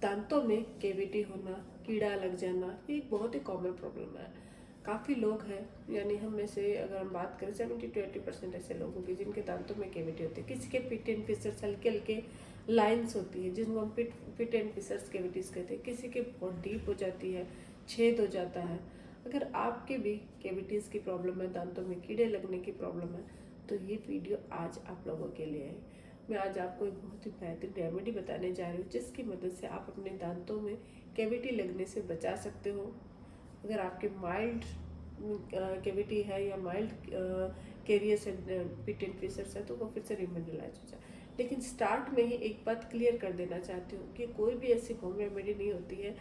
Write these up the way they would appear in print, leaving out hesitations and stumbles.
दांतों में कैविटी होना, कीड़ा लग जाना, ये एक बहुत ही कॉमन प्रॉब्लम है। काफ़ी लोग हैं, यानी हम में से अगर हम बात करें 70-80% ऐसे लोग होंगे जिनके दांतों में कैविटी होती है। किसी के पिट एंड फिशर्स हल्के हल्के लाइंस होती है जिनको हम पिट एंड फिशर्स कैविटीज़ कहते हैं। किसी के बहुत डीप हो जाती है, छेद हो जाता है। अगर आपके भी कैविटीज़ की प्रॉब्लम है, दांतों में कीड़े लगने की प्रॉब्लम है, तो ये वीडियो आज आप लोगों के लिए है। मैं आज आपको एक बहुत ही बेहतरीन रेमेडी बताने जा रही हूँ जिसकी मदद से आप अपने दांतों में कैविटी लगने से बचा सकते हो। अगर आपके माइल्ड कैविटी है या माइल्ड कैरियस पिट एंड फिशर्स है तो वो फिर से रिमिनरलाइज हो जाए। लेकिन स्टार्ट में ही एक बात क्लियर कर देना चाहती हूँ कि कोई भी ऐसी होम रेमेडी नहीं होती है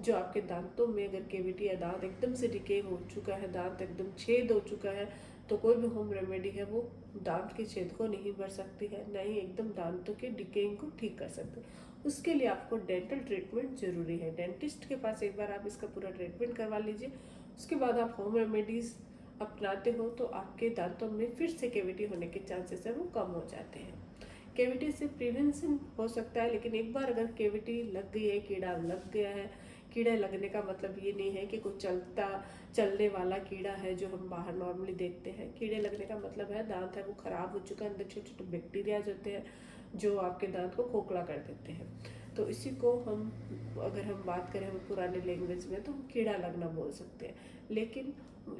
जो आपके दांतों में अगर कैविटी या दांत एकदम से डिके हो चुका है, दांत एकदम छेद हो चुका है, तो कोई भी होम रेमेडी है वो दांत के छेद को नहीं भर सकती है, ना ही एकदम दांतों के डिकेइंग को ठीक कर सकती है। उसके लिए आपको डेंटल ट्रीटमेंट जरूरी है। डेंटिस्ट के पास एक बार आप इसका पूरा ट्रीटमेंट करवा लीजिए, उसके बाद आप होम रेमेडीज अपनाते हो तो आपके दांतों में फिर से कैविटी होने के चांसेस है वो कम हो जाते हैं। कैविटी से प्रिवेंशन हो सकता है, लेकिन एक बार अगर कैविटी लग गई है, कीड़ा लग गया है, कीड़ा लगने का मतलब ये नहीं है कि कुछ चलने वाला कीड़ा है जो हम बाहर नॉर्मली देखते हैं। कीड़े लगने का मतलब है दांत है वो खराब हो चुका है, अंदर छोटे छोटे बैक्टीरिया होते हैं जो आपके दांत को खोखला कर देते हैं। तो इसी को हम अगर हम बात करें हम पुराने लैंग्वेज में तो हम कीड़ा लगना बोल सकते हैं। लेकिन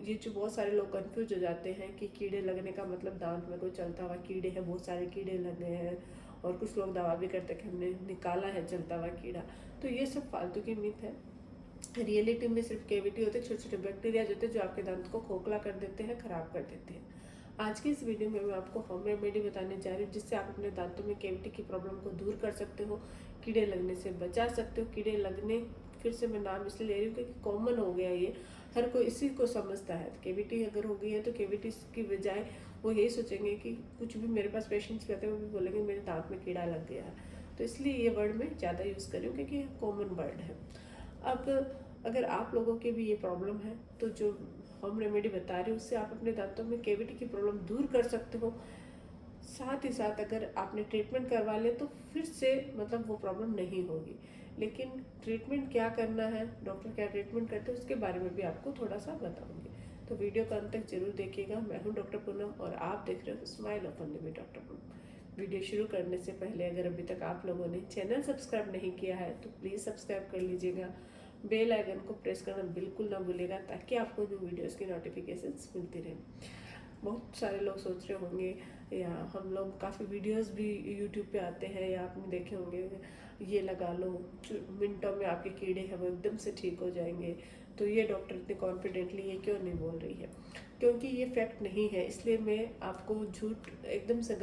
ये जो बहुत सारे लोग कंफ्यूज हो जाते हैं कि कीड़े लगने का मतलब दांत में कोई चलता हुआ कीड़े हैं, बहुत सारे कीड़े लगे हैं, और कुछ लोग दावा भी करते हैं कि हमने निकाला है चलता हुआ कीड़ा। तो ये सब फालतू की मिथ है। रियलिटी में सिर्फ कैविटी होते हैं, छोटे छोटे बैक्टीरिया होते हैं जो आपके दांत को खोखला कर देते हैं, खराब कर देते हैं। आज की इस वीडियो में मैं आपको होम रेमेडी बताने जा रही हूँ जिससे आप अपने दांतों में कैविटी की प्रॉब्लम को दूर कर सकते हो, कीड़े लगने से बचा सकते हो। कीड़े लगने फिर से मैं नाम इसलिए ले रही हूँ क्योंकि कॉमन हो गया ये, हर कोई इसी को समझता है। कैविटी अगर हो गई है तो कैविटी की बजाय वो यही सोचेंगे कि कुछ भी, मेरे पास पेशेंट्स कहते हैं वो भी बोलेंगे मेरे दांत में कीड़ा लग गया है। तो इसलिए ये वर्ड मैं ज़्यादा यूज़ कर रही हूँ क्योंकि कॉमन वर्ड है। अब अगर आप लोगों के भी ये प्रॉब्लम है तो जो होम रेमेडी बता रही हूँ उससे आप अपने दांतों में कैविटी की प्रॉब्लम दूर कर सकते हो। साथ ही साथ अगर आपने ट्रीटमेंट करवा लिया तो फिर से मतलब वो प्रॉब्लम नहीं होगी। लेकिन ट्रीटमेंट क्या करना है, डॉक्टर क्या ट्रीटमेंट करते हैं, उसके बारे में भी आपको थोड़ा सा बताऊंगी। तो वीडियो का अंत तक जरूर देखिएगा। मैं हूँ डॉक्टर पूनम और आप देख रहे हो smile of with doctor Poonam. Video शुरू करने से पहले अगर अभी तक आप लोगों ने चैनल सब्सक्राइब नहीं किया है तो प्लीज़ सब्सक्राइब कर लीजिएगा। बेल आइकन को प्रेस करना बिल्कुल ना भूलिएगा ताकि आपको न्यू वीडियोस की नोटिफिकेशंस मिलती रहे। बहुत सारे लोग सोच रहे होंगे, या हम लोग काफ़ी वीडियोस भी यूट्यूब पे आते हैं या आपने देखे होंगे, ये लगा लो मिनटों में आपके कीड़े हैं वो एकदम से ठीक हो जाएंगे। तो ये डॉक्टर इतने कॉन्फिडेंटली ये क्यों नहीं बोल रही है? क्योंकि ये फैक्ट नहीं है, इसलिए मैं आपको झूठ एकदम से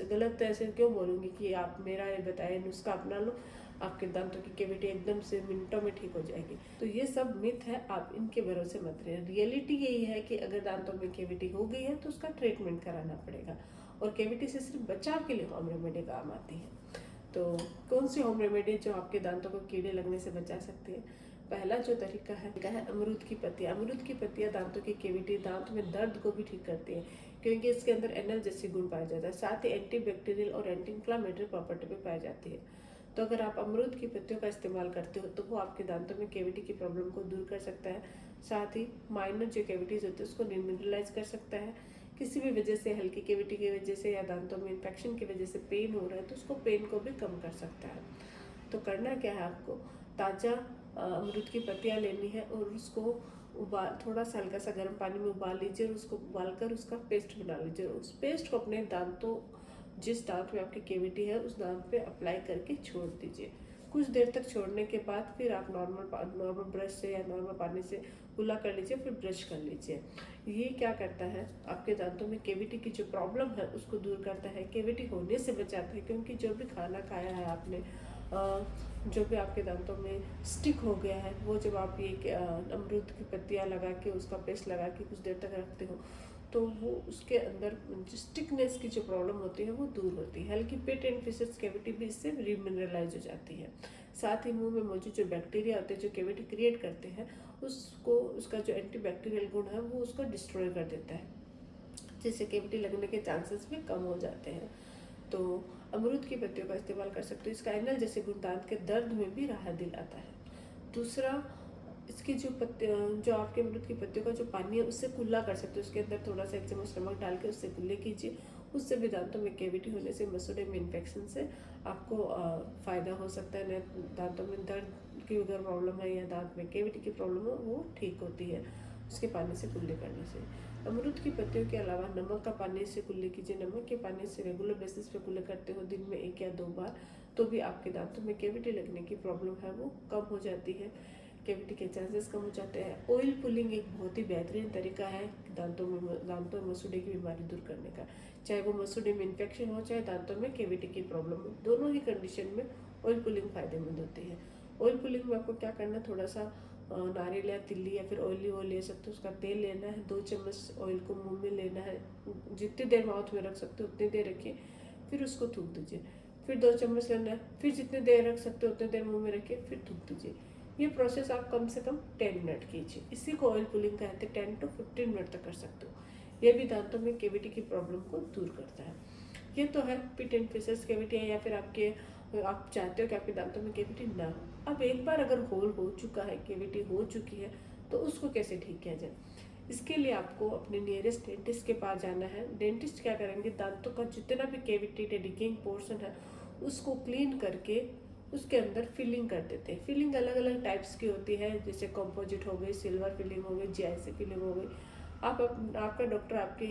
गलत ऐसे क्यों बोलूँगी कि आप मेरा ये बताए नुस्खा अपना लो, आपके दांतों की कैविटी एकदम से मिनटों में ठीक हो जाएगी। तो ये सब मिथ है, आप इनके भरोसे मत रहिए। रियलिटी यही है कि अगर दांतों में कैविटी हो गई है तो उसका ट्रीटमेंट कराना पड़ेगा, और कैविटी से सिर्फ बचाव के लिए होम रेमेडी काम आती है। तो कौन सी होम रेमेडी जो आपके दांतों को कीड़े लगने से बचा सकती है? पहला जो तरीका है अमरूद की पत्तियाँ। अमरूद की पत्तियाँ दांतों की कैविटी, दांत में दर्द को भी ठीक करती है क्योंकि इसके अंदर एनाल्जेसिक गुण पाया जाता है, साथ ही एंटी बैक्टीरियल और एंटी इंफ्लामेटरी प्रॉपर्टी भी पाई जाती है। तो अगर आप अमरूद की पत्तियों का इस्तेमाल करते हो तो वो आपके दांतों में कैविटी की प्रॉब्लम को दूर कर सकता है, साथ ही माइनर जो कैविटीज़ होती है उसको डिमिनरलाइज कर सकता है। किसी भी वजह से, हल्की कैविटी की वजह से या दांतों में इन्फेक्शन की वजह से पेन हो रहा है तो उसको पेन को भी कम कर सकता है। तो करना क्या है, आपको ताज़ा अमरूद की पत्तियाँ लेनी है और उसको उबाल, थोड़ा सा हल्का सा गर्म पानी में उबाल लीजिए और उसको उबालकर उसका पेस्ट बना लीजिए। उस पेस्ट को अपने दांतों, जिस दांत में आपकी कैविटी है उस दांत पे अप्लाई करके छोड़ दीजिए। कुछ देर तक छोड़ने के बाद फिर आप नॉर्मल ब्रश से या नॉर्मल पानी से कुल्ला कर लीजिए, फिर ब्रश कर लीजिए। ये क्या करता है, आपके दांतों में कैविटी की जो प्रॉब्लम है उसको दूर करता है, कैविटी होने से बचाता है। क्योंकि जो भी खाना खाया है आपने, जो भी आपके दांतों में स्टिक हो गया है, वो जब आप ये अमरूद की पत्तियाँ लगा के उसका पेस्ट लगा के कुछ देर तक रखते हो तो वो उसके अंदर जो स्टिकनेस की जो प्रॉब्लम होती है वो दूर होती है। हल्की पिट एंड फिशर्स कैविटी भी इससे रिमिनरलाइज हो जाती है। साथ ही मुंह में मौजूद जो बैक्टीरिया होते हैं जो कैविटी क्रिएट करते हैं उसको, उसका जो एंटी बैक्टीरियल गुण है वो उसको डिस्ट्रॉय कर देता है, जिससे कैविटी लगने के चांसेस भी कम हो जाते हैं। तो अमरूद की पत्तियों का इस्तेमाल कर सकते हो। इसका एनाल्जेसिक गुण दांत के दर्द में भी राहत दिलाता है। दूसरा, इसकी जो आपके अमरूद की पत्तियों का जो पानी है उससे कुल्ला कर सकते हो। उसके अंदर थोड़ा सा 1 चम्मच नमक डाल के उससे कुल्ले कीजिए। उससे भी दांतों में कैविटी होने से, मसूड़े में इन्फेक्शन से आपको फ़ायदा हो सकता है। दांतों में दर्द की अगर प्रॉब्लम है या दांत में कैविटी की प्रॉब्लम हो, वो ठीक होती है उसके पानी से कुल्ले करने से। अमरूद की पत्तियों के अलावा नमक का पानी से कुल्ले कीजिए। नमक के पानी से रेगुलर बेसिस पे कुल्ले करते हो दिन में 1 या 2 बार, तो भी आपके दांतों में कैविटी लगने की प्रॉब्लम है वो कम हो जाती है, कैविटी के चांसेस कम हो जाते हैं। ऑयल पुलिंग एक बहुत ही बेहतरीन तरीका है दांतों में मसूड़े की बीमारी दूर करने का। चाहे वो मसूड़े में इन्फेक्शन हो, चाहे दांतों में कैविटी की प्रॉब्लम हो, दोनों ही कंडीशन में ऑयल पुलिंग फायदेमंद होती है। ऑयल पुलिंग में आपको क्या करना है, थोड़ा सा नारियल या तिल्ली या फिर ऑयल ले सकते हो, उसका तेल लेना है। 2 चम्मच ऑयल को मुंह में लेना है, जितनी देर माउथ में रख सकते हो उतनी देर रखिए, फिर उसको थूक दीजिए। फिर 2 चम्मच लेना है, फिर जितनी देर रख सकते हो उतनी देर मुंह में रखिए, फिर थूक दीजिए। ये प्रोसेस आप कम से कम 10 मिनट कीजिए। इसी को ऑयल पुलिंग कहते हैं। 10 to 15 मिनट तक कर सकते हो। ये भी दांतों में कैविटी की प्रॉब्लम को दूर करता है। ये तो है पिट एंड फिशर्स कैविटी है, या फिर आप चाहते हो कि आपके दांतों में कैविटी ना हो। अब एक बार अगर होल हो चुका है, कैविटी हो चुकी है, तो उसको कैसे ठीक किया जाए। इसके लिए आपको अपने नियरेस्ट डेंटिस्ट के पास जाना है। डेंटिस्ट क्या करेंगे, दांतों का जितना भी कैविटी डिकेइंग पोर्शन है उसको क्लीन करके उसके अंदर फिलिंग कर देते हैं। फिलिंग अलग अलग टाइप्स की होती है, जैसे कंपोजिट हो गई, सिल्वर फिलिंग हो गई, जीआईसी फिलिंग हो गई। आपका डॉक्टर आपके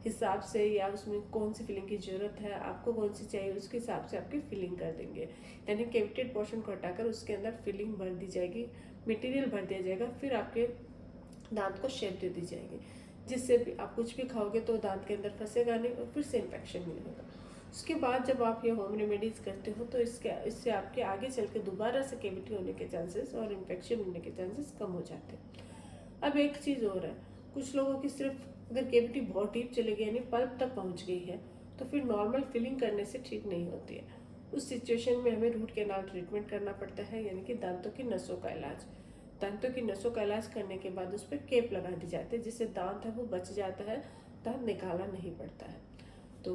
हिसाब से, या उसमें कौन सी फिलिंग की ज़रूरत है, आपको कौन सी चाहिए, उसके हिसाब से आपकी फिलिंग कर देंगे। यानी कैविटेड पोर्शन को हटाकर उसके अंदर फिलिंग भर दी जाएगी, मटेरियल भर दिया जाएगा, फिर आपके दांत को शेप दे दी जाएगी, जिससे भी आप कुछ भी खाओगे तो दांत के अंदर फंसेगा नहीं और फिर से इन्फेक्शन नहीं होगा। उसके बाद जब आप ये होम रेमेडीज़ करते हो तो इससे आपके आगे चल के दोबारा से कैविटी होने के चांसेस और इन्फेक्शन होने के चांसेस कम हो जाते हैं। अब एक चीज़ और है, कुछ लोगों की सिर्फ अगर कैविटी बहुत डीप चली गई, यानी पल्प तक पहुंच गई है, तो फिर नॉर्मल फिलिंग करने से ठीक नहीं होती है। उस सिचुएशन में हमें रूट कैनाल ट्रीटमेंट करना पड़ता है, यानी कि दांतों की नसों का इलाज। दांतों की नसों का इलाज करने के बाद उस पर केप लगा दी जाती है, जिससे दांत है वो बच जाता है, दांत निकालना नहीं पड़ता है। तो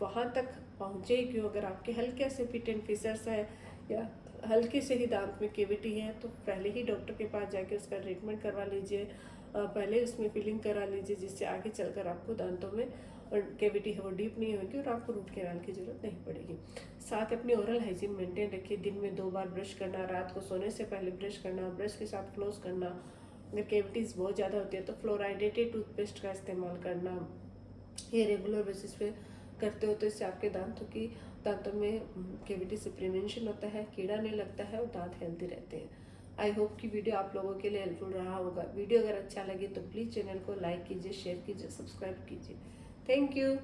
वहाँ तक पहुँचे क्यों, अगर आपके हल्के से पिट एंड फिशर्स है या हल्के से ही दांत में कैविटी है, तो पहले ही डॉक्टर के पास जाके उसका ट्रीटमेंट करवा लीजिए। पहले उसमें फिलिंग करा लीजिए, जिससे आगे चलकर आपको दांतों में कैविटी है वो डीप नहीं होगी और आपको रूट कैनाल की जरूरत नहीं पड़ेगी। साथ अपनी ओरल हाइजीन मेंटेन रखिए। दिन में 2 बार ब्रश करना, रात को सोने से पहले ब्रश करना, ब्रश के साथ फ्लोस करना। अगर कैविटीज़ बहुत ज़्यादा होती है तो फ्लोराइडेटेड टूथपेस्ट का इस्तेमाल करना। ये रेगुलर बेसिस पे करते हो तो इससे आपके दांतों में कैविटी से प्रिवेंशन होता है, कीड़ा नहीं लगता है और दांत हेल्दी रहते हैं। आई होप कि वीडियो आप लोगों के लिए हेल्पफुल रहा होगा। वीडियो अगर अच्छा लगे तो प्लीज़ चैनल को लाइक कीजिए, शेयर कीजिए, सब्सक्राइब कीजिए। Thank you.